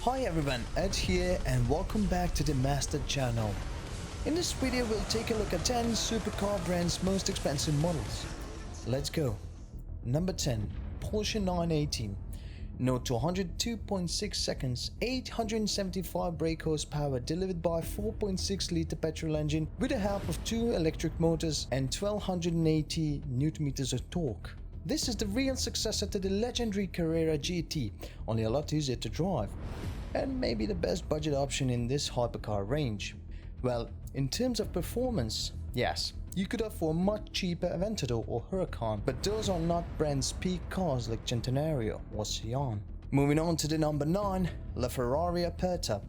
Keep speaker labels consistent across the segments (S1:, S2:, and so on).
S1: Hi everyone, Ed here and welcome back to the Master channel. In this video we'll take a look at 10 supercar brands' most expensive models. Let's go. Number 10. Porsche 918. 0 to 100 2.6 seconds, 875 brake horsepower delivered by a 4.6 litre petrol engine with the help of 2 electric motors and 1280 Nm of torque. This is the real successor to the legendary Carrera GT, only a lot easier to drive, and maybe the best budget option in this hypercar range. Well, in terms of performance, yes, you could opt for a much cheaper Aventador or Huracan, but those are not brand's peak cars like Centenario or Sian. Moving on to the number 9, LaFerrari Aperta.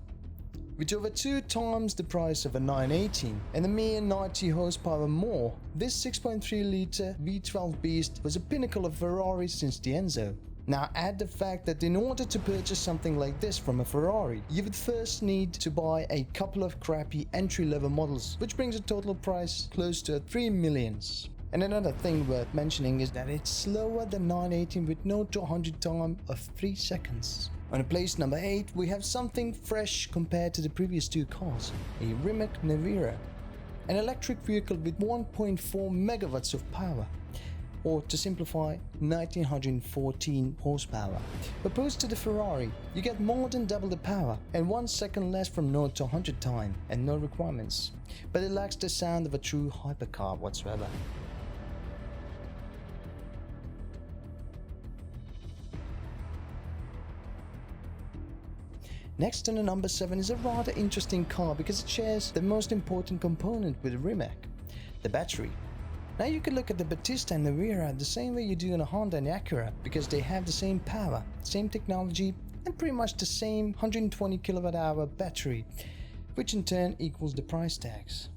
S1: With over 2 times the price of a 918 and a mere 90 horsepower more, this 6.3 litre V12 beast was a pinnacle of Ferrari since the Enzo. Now add the fact that in order to purchase something like this from a Ferrari, you would first need to buy a couple of crappy entry-level models, which brings the total price close to 3 millions. And another thing worth mentioning is that it's slower than 918 with 0 to 100 time of 3 seconds. On place number 8, we have something fresh compared to the previous 2 cars, a Rimac Nevera, an electric vehicle with 1.4 megawatts of power, or to simplify, 1914 horsepower. Opposed to the Ferrari, you get more than double the power and 1 second less from 0 to 100 time and no requirements, but it lacks the sound of a true hypercar whatsoever. Next on the number 7 is a rather interesting car because it shares the most important component with Rimac, the battery. Now you can look at the Battista and the Nevera the same way you do on a Honda and Acura because they have the same power, same technology and pretty much the same 120 kWh battery, which in turn equals the price tags.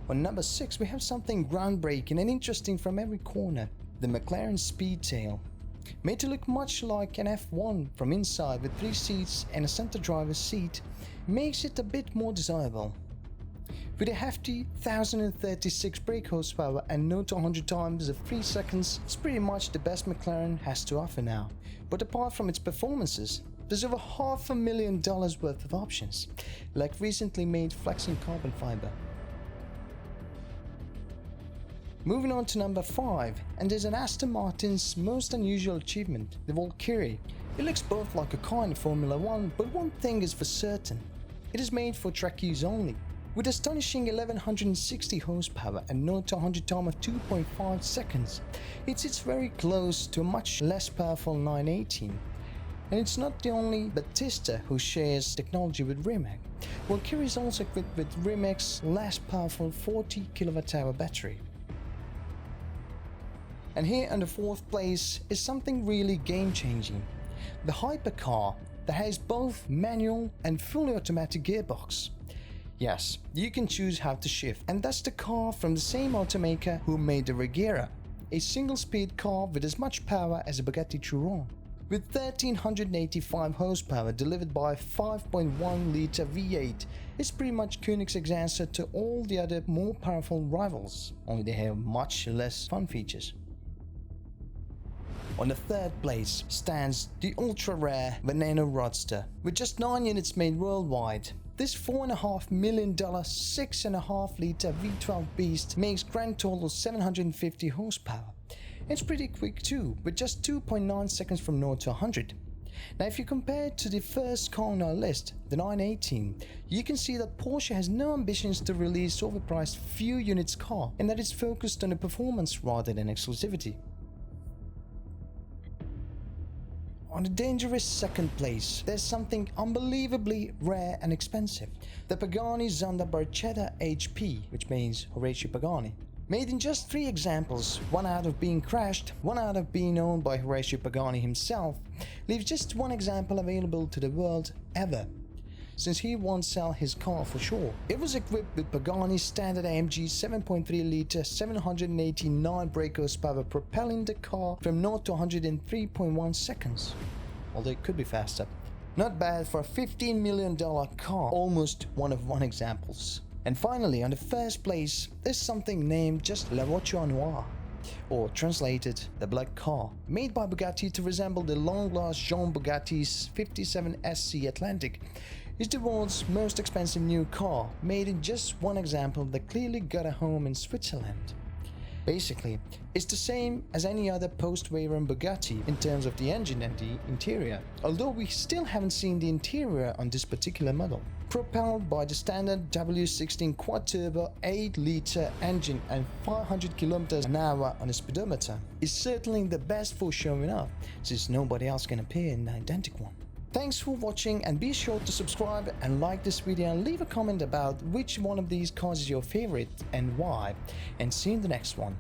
S1: On number 6 we have something groundbreaking and interesting from every corner, the McLaren Speedtail. Made to look much like an F1 from inside with 3 seats and a center driver's seat, makes it a bit more desirable. With a hefty 1036 brake horsepower and 0 to 100 times of 3 seconds, it's pretty much the best McLaren has to offer now. But apart from its performances, there's over $500,000 worth of options, like recently made flexing carbon fiber. Moving on to number 5, and there's an Aston Martin's most unusual achievement, the Valkyrie. It looks both like a car in Formula 1, but one thing is for certain, it is made for track use only. With astonishing 1160 horsepower and 0 to 100 time of 2.5 seconds, it sits very close to a much less powerful 918. And it's not the only Battista who shares technology with Rimac. Valkyrie is also equipped with Rimac's less powerful 40 kWh battery. And here on the 4th place is something really game-changing. The Hypercar that has both manual and fully automatic gearbox. Yes, you can choose how to shift, and that's the car from the same automaker who made the Regera, a single-speed car with as much power as a Bugatti Chiron. With 1385 horsepower delivered by a 5.1 litre V8, it's pretty much Koenigsegg's answer to all the other more powerful rivals, only they have much less fun features. On the 3rd place stands the ultra-rare Veneno Roadster. With just 9 units made worldwide, this $4.5 million 6.5 litre V12 beast makes grand total 750 horsepower. It's pretty quick too, with just 2.9 seconds from 0 to 100. Now if you compare it to the first car on our list, the 918, you can see that Porsche has no ambitions to release overpriced few units car and that it's focused on the performance rather than exclusivity. On the dangerous 2nd place, there's something unbelievably rare and expensive, the Pagani Zonda Barchetta HP, which means Horacio Pagani. Made in just 3 examples, 1 out of being crashed, 1 out of being owned by Horacio Pagani himself, leaves just 1 example available to the world ever, since he won't sell his car for sure. It was equipped with Pagani's standard AMG 7.3 litre 789 brake horsepower, propelling the car from 0 to 100 in 3.1 seconds, although it could be faster. Not bad for a $15 million car, almost one of one examples. And finally, on the first place is something named just La Voiture Noire, or translated the black car, made by Bugatti to resemble the long-lost Jean Bugatti's 57 SC Atlantic. It's the world's most expensive new car, made in just one example that clearly got a home in Switzerland. Basically, it's the same as any other post-Veyron Bugatti in terms of the engine and the interior, although we still haven't seen the interior on this particular model. Propelled by the standard W16 quad-turbo 8-liter engine and 500 km an hour on a speedometer, it's certainly the best for showing off, since nobody else can appear in an identical one. Thanks for watching, and be sure to subscribe and like this video and leave a comment about which one of these cars is your favorite and why, and see you in the next one.